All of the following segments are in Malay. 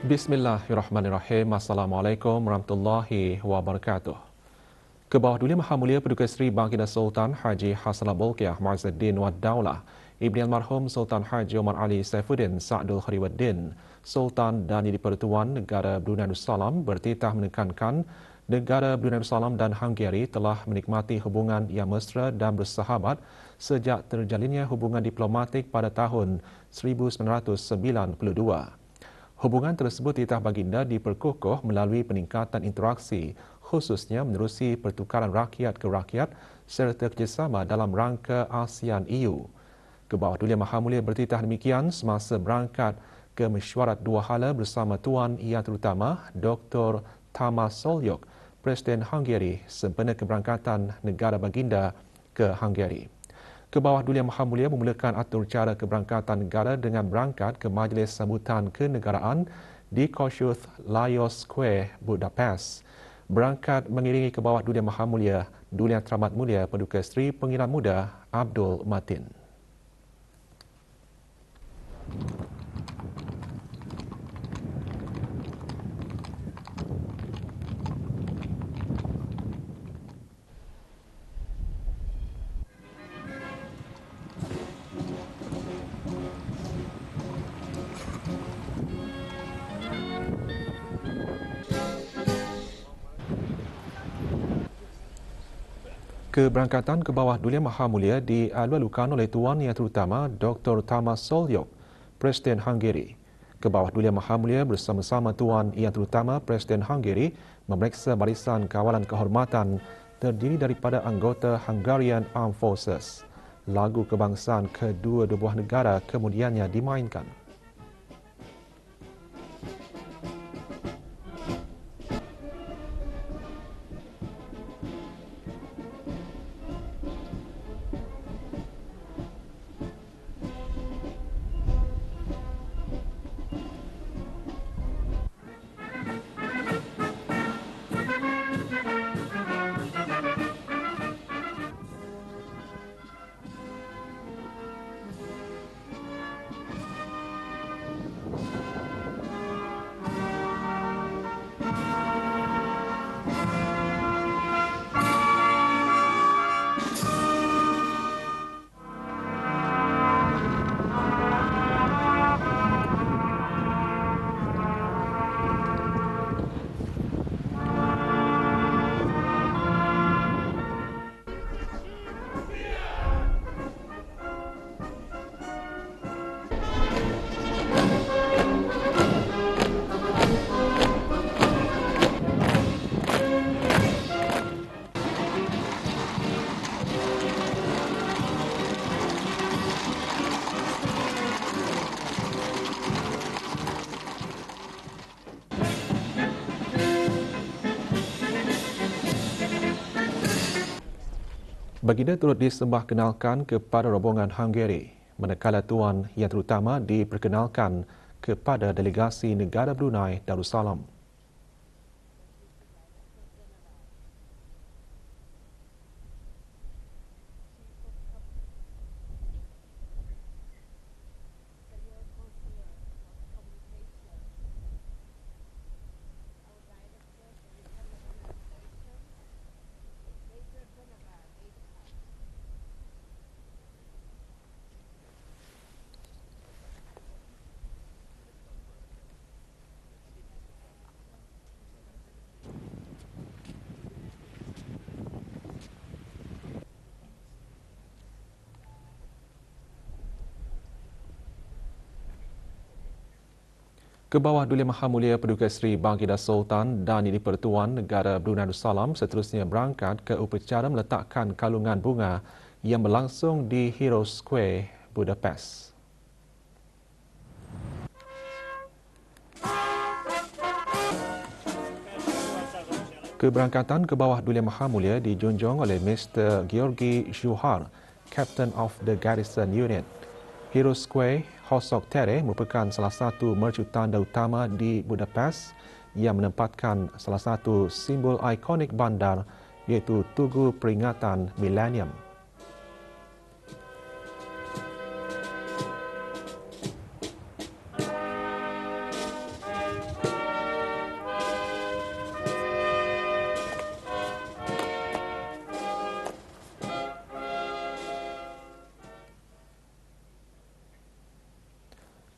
Bismillahirrahmanirrahim. Assalamualaikum warahmatullahi wabarakatuh. Kebawah Dulia Maha Mulia Paduka Seri Baginda Sultan Haji Hassanal Bolkiah Muizzuddin Wad Daulah, Ibni Almarhum Sultan Haji Omar Ali Saifuddin Sa'dul Khairuddin, Sultan dan Di-Pertuan Negara Brunei Darussalam bertitah menekankan negara Brunei Darussalam dan Hungary telah menikmati hubungan yang mesra dan bersahabat sejak terjalinnya hubungan diplomatik pada tahun 1992. Hubungan tersebut titah baginda diperkukuh melalui peningkatan interaksi, khususnya menerusi pertukaran rakyat ke rakyat serta kerjasama dalam rangka ASEAN-EU. Kebawah Dulia Maha Mulia bertitah demikian semasa berangkat ke mesyuarat dua hala bersama Tuan Yang Terutama Dr. Tamas Solyok, Presiden Hungary sempena keberangkatan negara baginda ke Hungary. Kebawah Dulia Maha Mulia memulakan atur cara keberangkatan negara dengan berangkat ke Majlis Sambutan Kenegaraan di Kossuth Lajos Square, Budapest. Berangkat mengiringi Kebawah Dulia Maha Mulia, Dulia Teramat Mulia Paduka Seri Pengiran Muda Abdul Matin. Keberangkatan ke bawah Dulia Maha Mulia dialu-alukan oleh Tuan Yang Terutama Dr. Tamas Solyok, Presiden Hungary. Ke bawah Dulia Maha Mulia bersama-sama Tuan Yang Terutama Presiden Hungary memeriksa barisan kawalan kehormatan terdiri daripada anggota Hungarian Armed Forces. Lagu kebangsaan kedua-dua buah negara kemudiannya dimainkan. Baginda turut disembah kenalkan kepada rombongan Hungary, manakala Tuan Yang Terutama diperkenalkan kepada delegasi negara Brunei Darussalam. Ke bawah Dulia Maha Mulia Paduka Seri Baginda Sultan dan Di-Pertuan Negara Brunei Darussalam seterusnya berangkat ke upacara meletakkan kalungan bunga yang berlangsung di Heroes Square, Budapest. Keberangkatan ke bawah Dulia Maha Mulia dijunjung oleh Mr. Georgi Zhuhar, Captain of the Garrison Unit. Heroes Square, Hosok Tere merupakan salah satu mercu tanda utama di Budapest yang menempatkan salah satu simbol ikonik bandar iaitu Tugu Peringatan Milenium.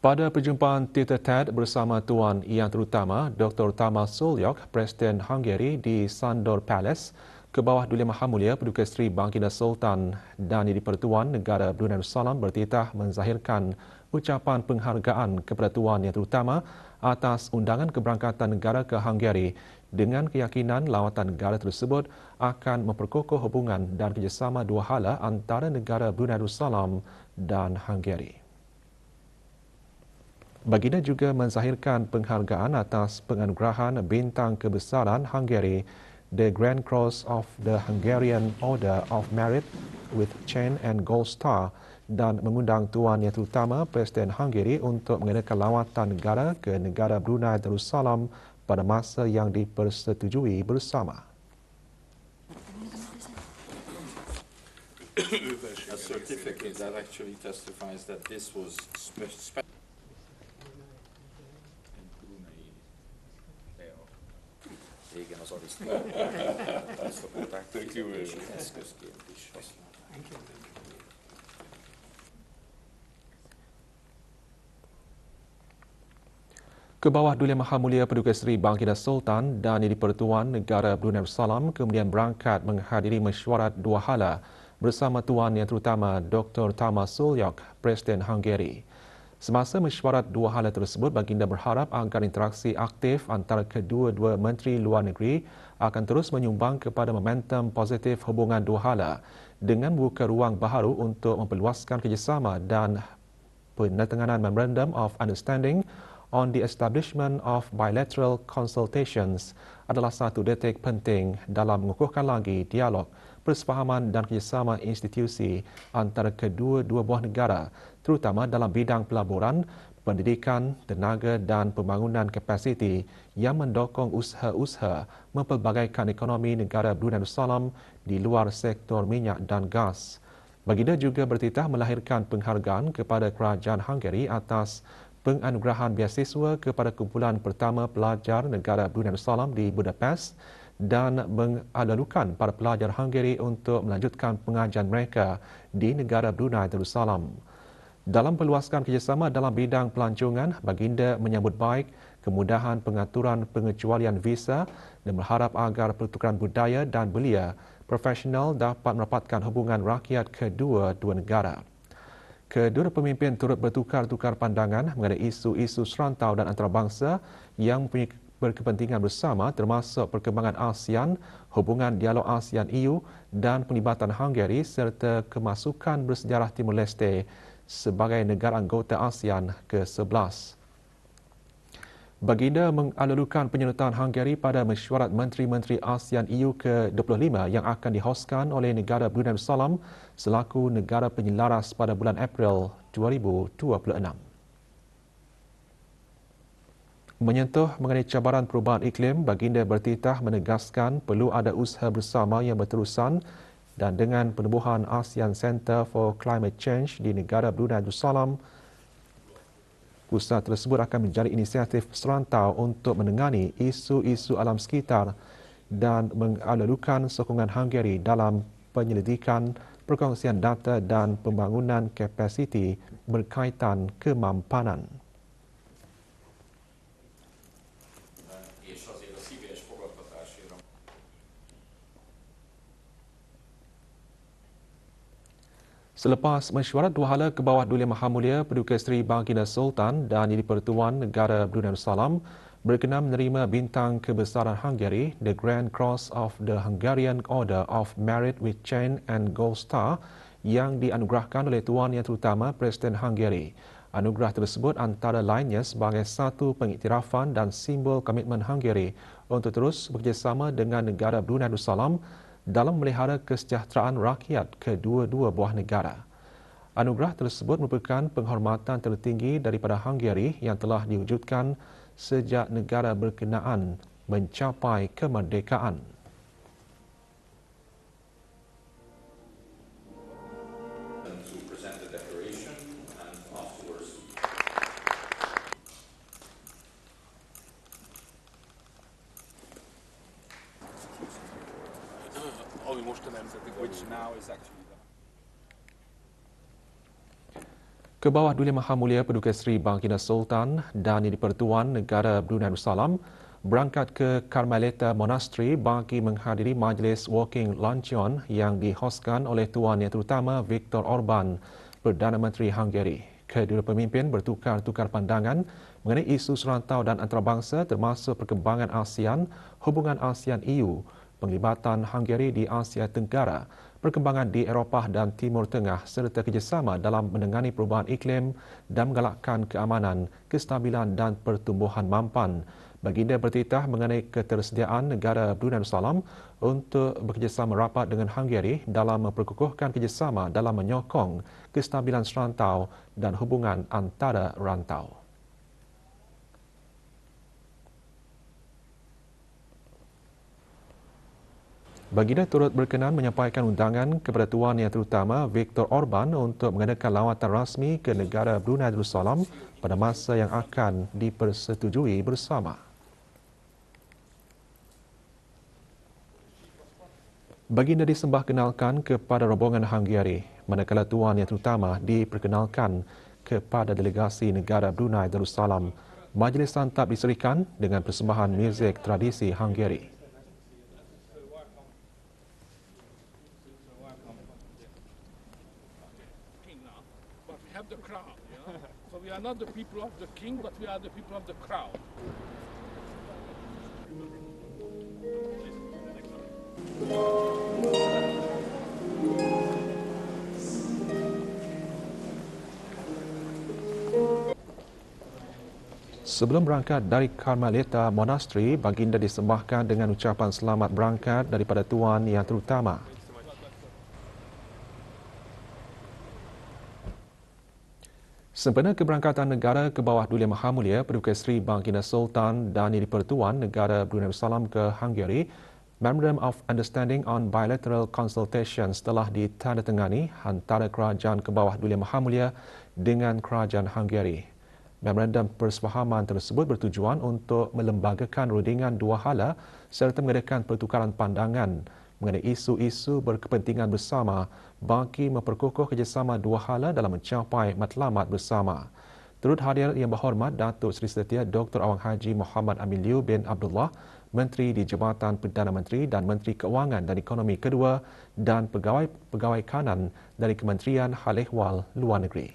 Pada perjumpaan tete-a-tete bersama Tuan Yang Terutama Dr. Tamas Suljuk, Presiden Hungary di Sandor Palace, ke bawah Duli Maha Mulia Paduka Seri Baginda Sultan dan Yang di-Pertuan Negara Brunei Darussalam bertitah menzahirkan ucapan penghargaan kepada Tuan Yang Terutama atas undangan keberangkatan negara ke Hungary dengan keyakinan lawatan negara tersebut akan memperkokoh hubungan dan kerjasama dua hala antara negara Brunei Darussalam dan Hungary. Baginda juga menzahirkan penghargaan atas penganugerahan Bintang Kebesaran Hungary, The Grand Cross of the Hungarian Order of Merit with Chain and Gold Star, dan mengundang Tuan Yang Terutama Presiden Hungary untuk mengadakan lawatan negara ke negara Brunei Darussalam pada masa yang dipersetujui bersama. A certificate that actually testifies that this was special. Igen, az arisztokraták eszközként is használják. Ke bawah Duli Maha Mulia Paduka Seri Baginda Sultan dan Yang di-Pertuan Negara Brunei Darussalam kemudian berangkat menghadiri mesyuarat dua hala bersama Tuan Yang Terutama Dr. Tamas Suljuk, Presiden Hungary. Semasa mesyuarat dua hala tersebut, Baginda berharap agar interaksi aktif antara kedua-dua Menteri Luar Negeri akan terus menyumbang kepada momentum positif hubungan dua hala dengan membuka ruang baharu untuk memperluaskan kerjasama dan penandatanganan Memorandum of Understanding on the establishment of bilateral consultations adalah satu detik penting dalam mengukuhkan lagi dialog, persefahaman dan kerjasama institusi antara kedua-dua buah negara, terutama dalam bidang pelaburan, pendidikan, tenaga dan pembangunan kapasiti yang mendukung usaha-usaha mempelbagaikan ekonomi negara Brunei Darussalam di luar sektor minyak dan gas. Baginda juga bertitah melahirkan penghargaan kepada Kerajaan Hungary atas penganugerahan beasiswa kepada kumpulan pertama pelajar negara Brunei Darussalam di Budapest dan mengalu-alukan para pelajar Hungary untuk melanjutkan pengajian mereka di negara Brunei Darussalam. Dalam perluaskan kerjasama dalam bidang pelancongan, Baginda menyambut baik kemudahan pengaturan pengecualian visa dan berharap agar pertukaran budaya dan belia profesional dapat merapatkan hubungan rakyat kedua-dua negara. Kedua pemimpin turut bertukar-tukar pandangan mengenai isu-isu serantau dan antarabangsa yang mempunyai berkepentingan bersama termasuk perkembangan ASEAN, hubungan dialog ASEAN-EU dan penglibatan Hungary serta kemasukan bersejarah Timur Leste sebagai negara anggota ASEAN ke-11. Baginda mengalu-alukan penyertaan Hungary pada mesyuarat Menteri-Menteri ASEAN-EU ke-25 yang akan dihoskan oleh negara Brunei Darussalam selaku negara penyelaras pada bulan April 2026. Menyentuh mengenai cabaran perubahan iklim, Baginda bertitah menegaskan perlu ada usaha bersama yang berterusan dan dengan penubuhan ASEAN Centre for Climate Change di negara Brunei Darussalam, usaha tersebut akan menjadi inisiatif serantau untuk menengani isu-isu alam sekitar dan mengalu-alukan sokongan Hungary dalam penyelidikan, perkongsian data dan pembangunan kapasiti berkaitan kemampanan. Selepas mesyuarat dua hala ke bawah Duli Maha Mulia Paduka Seri Baginda Sultan dan Yang di-Pertuan Negara Brunei Darussalam berkenan menerima Bintang Kebesaran Hungary, The Grand Cross of the Hungarian Order of Merit with Chain and Gold Star yang dianugerahkan oleh Tuan Yang Terutama Presiden Hungary. Anugerah tersebut antara lainnya sebagai satu pengiktirafan dan simbol komitmen Hungary untuk terus bekerjasama dengan negara Brunei Darussalam dalam memelihara kesejahteraan rakyat kedua-dua buah negara. Anugerah tersebut merupakan penghormatan tertinggi daripada Hungary yang telah diwujudkan sejak negara berkenaan mencapai kemerdekaan. Ke bawah Duli Maha Mulia Paduka Seri Baginda Sultan dan Yang di-Pertuan Negara Brunei Darussalam berangkat ke Carmelita Monastery bagi menghadiri majlis Walking Luncheon yang dihoskan oleh Tuan Yang Terutama Viktor Orban, Perdana Menteri Hungary. Kedua pemimpin bertukar-tukar pandangan mengenai isu serantau dan antarabangsa termasuk perkembangan ASEAN, hubungan ASEAN-EU, penglibatan Hungary di Asia Tenggara, perkembangan di Eropah dan Timur Tengah serta kerjasama dalam menangani perubahan iklim dan menggalakkan keamanan, kestabilan dan pertumbuhan mampan. Baginda bertitah mengenai ketersediaan negara Brunei Darussalam untuk bekerjasama rapat dengan Hungary dalam memperkukuhkan kerjasama dalam menyokong kestabilan serantau dan hubungan antara rantau. Baginda turut berkenan menyampaikan undangan kepada Tuan Yang Terutama Viktor Orban untuk mengadakan lawatan rasmi ke negara Brunei Darussalam pada masa yang akan dipersetujui bersama. Baginda disembah kenalkan kepada rombongan Hungary, manakala Tuan Yang Terutama diperkenalkan kepada delegasi negara Brunei Darussalam. Majlis santap diserikan dengan persembahan muzik tradisi Hungary. The crown, so we are not the people of the king, but we are the people of the crown. Sebelum berangkat dari Carmelita Monastery, Baginda disembahkan dengan ucapan selamat berangkat daripada Tuan Yang Terutama. Sempena keberangkatan negara ke bawah Duli Maha Mulia Paduka Seri Baginda Sultan dan Yang di-Pertuan Negara Brunei Darussalam ke Hungary, Memorandum of Understanding on Bilateral Consultations telah ditandatangani antara Kerajaan ke bawah Duli Maha Mulia dengan Kerajaan Hungary. Memorandum persefahaman tersebut bertujuan untuk melembagakan rundingan dua hala serta mengadakan pertukaran pandangan mengenai isu-isu berkepentingan bersama bagi memperkukuh kerjasama dua hala dalam mencapai matlamat bersama. Turut hadir Yang Berhormat Datuk Seri Setia Dr. Awang Haji Muhammad Amin Liu bin Abdullah, Menteri di Jabatan Perdana Menteri dan Menteri Keuangan dan Ekonomi Kedua dan pegawai kanan dari Kementerian Hal Ehwal Luar Negeri.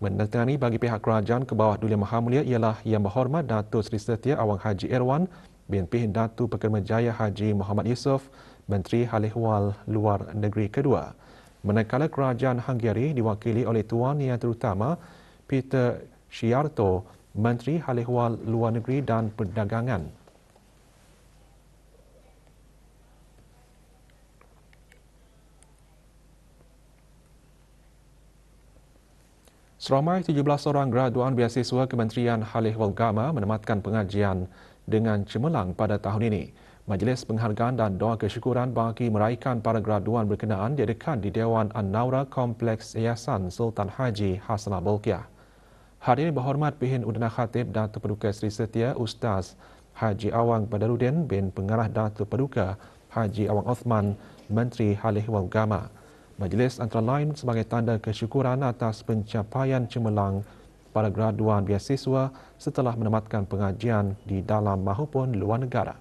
Menandatangani bagi pihak kerajaan ke bawah Duli Maha Mulia ialah Yang Berhormat Datuk Seri Setia Awang Haji Irwan bin Pih Datuk Pekerma Jaya Haji Muhammad Yusof, Menteri Hal Ehwal Luar Negeri Kedua. Manakala kerajaan Hungary diwakili oleh Tuan Yang Terutama Peter Sziarto, Menteri Hal Ehwal Luar Negeri dan Perdagangan. Seramai 17 orang graduan beasiswa Kementerian Hal Ehwal Agama menamatkan pengajian dengan cemerlang pada tahun ini. Majlis penghargaan dan doa kesyukuran bagi meraikan para graduan berkenaan diadakan di Dewan An-Naura Kompleks Yayasan Sultan Haji Hassanal Bolkiah. Hadirin berhormat Pihin Udana Khatib Datuk Paduka Seri Setia Ustaz Haji Awang Badarudin bin Pengarah Datuk Paduka Haji Awang Othman, Menteri Hal Ehwal Agama. Majlis antara lain sebagai tanda kesyukuran atas pencapaian cemerlang para graduan beasiswa setelah menamatkan pengajian di dalam maupun luar negara.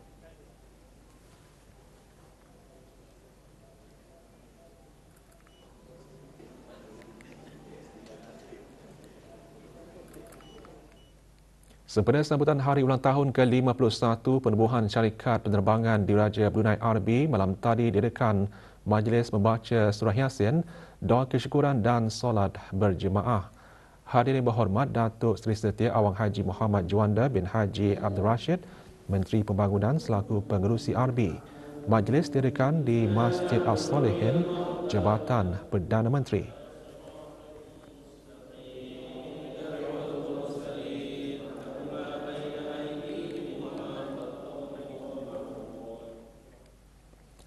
Sempena sambutan hari ulang tahun ke-51 penubuhan syarikat penerbangan Diraja Brunei RB, malam tadi diadakan majlis membaca surah Yasin, doa kesyukuran dan solat berjemaah. Hadirin berhormat Datuk Seri Setia Awang Haji Muhammad Juanda bin Haji Abdul Rashid, Menteri Pembangunan selaku pengerusi RB. Majlis diadakan di Masjid As-Salihin, Jabatan Perdana Menteri.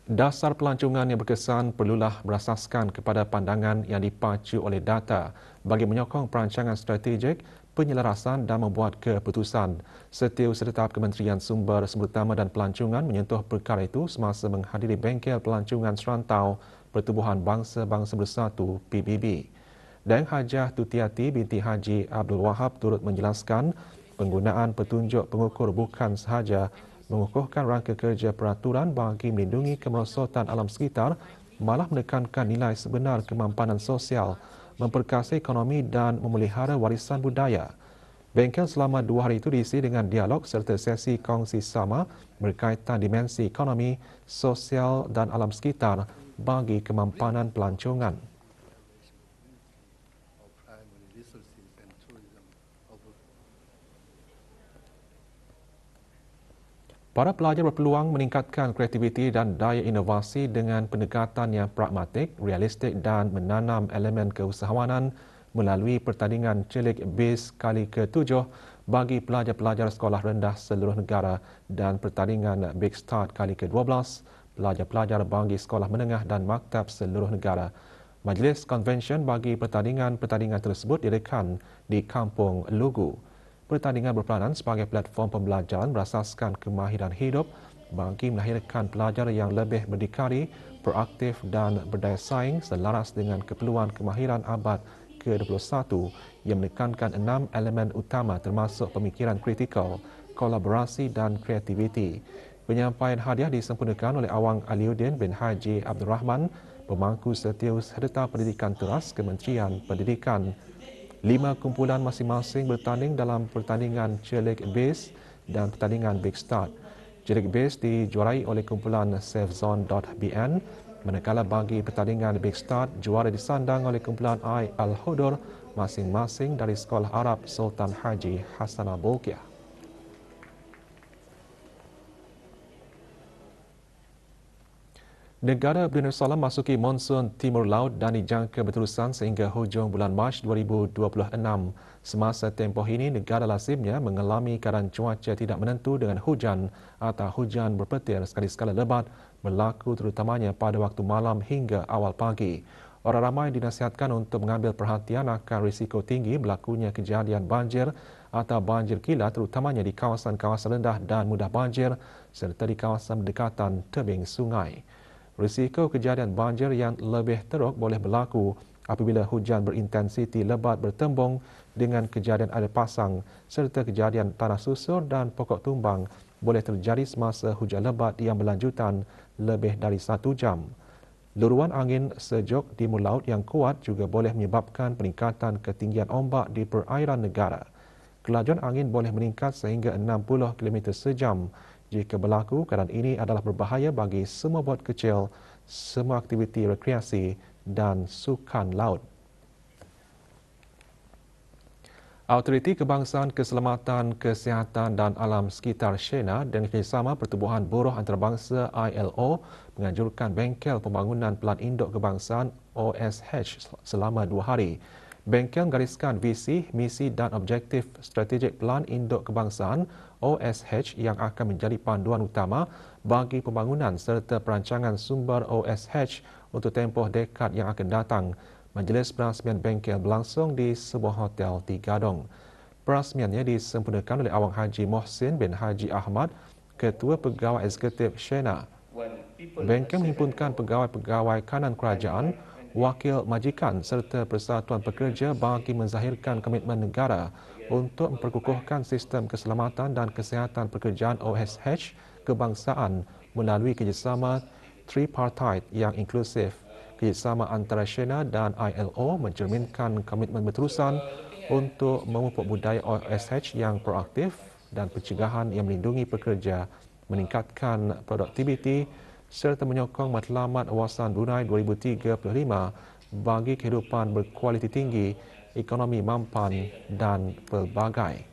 Dasar pelancongan yang berkesan perlulah berasaskan kepada pandangan yang dipacu oleh data bagi menyokong perancangan strategik, penyelarasan dan membuat keputusan. Setiausaha Kementerian Sumber Utama dan Pelancongan menyentuh perkara itu semasa menghadiri bengkel pelancongan serantau Pertubuhan Bangsa-Bangsa Bersatu PBB. Daeng Hajah Tutiati binti Haji Abdul Wahab turut menjelaskan penggunaan petunjuk pengukur bukan sahaja mengukuhkan rangka kerja peraturan bagi melindungi kemerosotan alam sekitar, malah menekankan nilai sebenar kemampanan sosial, memperkasa ekonomi dan memelihara warisan budaya. Bengkel selama 2 hari itu diisi dengan dialog serta sesi kongsi sama berkaitan dimensi ekonomi, sosial dan alam sekitar bagi kemampanan pelancongan. Para pelajar berpeluang meningkatkan kreativiti dan daya inovasi dengan pendekatan yang pragmatik, realistik dan menanam elemen keusahawanan melalui pertandingan Celik BIS kali ke-7 bagi pelajar-pelajar sekolah rendah seluruh negara dan pertandingan Big Start kali ke-12 pelajar-pelajar bagi sekolah menengah dan maktab seluruh negara. Majlis konvensyen bagi pertandingan-pertandingan tersebut direkan di Kampung Lugu. Pertandingan berperanan sebagai platform pembelajaran berasaskan kemahiran hidup bagi melahirkan pelajar yang lebih berdikari, proaktif dan berdaya saing selaras dengan keperluan kemahiran abad ke-21 yang menekankan 6 elemen utama termasuk pemikiran kritikal, kolaborasi dan kreativiti. Penyampaian hadiah disempurnakan oleh Awang Aliuddin bin Haji Abdul Rahman, Pemangku Setiausaha Serta Pendidikan Teras Kementerian Pendidikan. 5 kumpulan masing-masing bertanding dalam pertandingan Celik BIS dan pertandingan Big Start. Celik BIS dijuarai oleh kumpulan SafeZone.bn, manakala bagi pertandingan Big Start juara disandang oleh kumpulan I Al-Hudur masing-masing dari Sekolah Arab Sultan Haji Hassanah Bolkiah. Negara Brunei Darussalam masuki monsun Timur Laut dan dijangka berterusan sehingga hujung bulan Mac 2026. Semasa tempoh ini, negara lazimnya mengalami keadaan cuaca tidak menentu dengan hujan atau hujan berpetir sekali-sekala lebat berlaku terutamanya pada waktu malam hingga awal pagi. Orang ramai dinasihatkan untuk mengambil perhatian akan risiko tinggi berlakunya kejadian banjir atau banjir kilat terutamanya di kawasan-kawasan rendah dan mudah banjir serta di kawasan berdekatan tebing sungai. Risiko kejadian banjir yang lebih teruk boleh berlaku apabila hujan berintensiti lebat bertembung dengan kejadian air pasang serta kejadian tanah susur dan pokok tumbang boleh terjadi semasa hujan lebat yang berlanjutan lebih dari 1 jam. Luruan angin sejuk timur laut yang kuat juga boleh menyebabkan peningkatan ketinggian ombak di perairan negara. Kelajuan angin boleh meningkat sehingga 60 km sejam. Jika berlaku, keadaan ini adalah berbahaya bagi semua bot kecil, semua aktiviti rekreasi dan sukan laut. Autoriti Kebangsaan Keselamatan, Kesihatan dan Alam Sekitar SHENA dengan kerjasama Pertubuhan Buruh Antarabangsa ILO menganjurkan bengkel pembangunan Pelan Induk Kebangsaan OSH selama 2 hari. Bengkel menggariskan visi, misi dan objektif strategik Pelan Induk Kebangsaan OSH yang akan menjadi panduan utama bagi pembangunan serta perancangan sumber OSH untuk tempoh dekad yang akan datang. Majlis perasmian bengkel berlangsung di sebuah hotel di Gadong. Perasmiannya disempurnakan oleh Awang Haji Mohsin bin Haji Ahmad, Ketua Pegawai Eksekutif SHENA. Bengkel menghimpunkan pegawai-pegawai kanan kerajaan, wakil majikan serta persatuan pekerja bagi menzahirkan komitmen negara untuk memperkukuhkan sistem keselamatan dan kesihatan pekerjaan OSH kebangsaan melalui kerjasama tripartite yang inklusif. Kerjasama antara SHENA dan ILO mencerminkan komitmen berterusan untuk memupuk budaya OSH yang proaktif dan pencegahan yang melindungi pekerja, meningkatkan produktiviti serta menyokong matlamat Awasan Brunei 2035 bagi kehidupan berkualiti tinggi, ekonomi mampan dan pelbagai.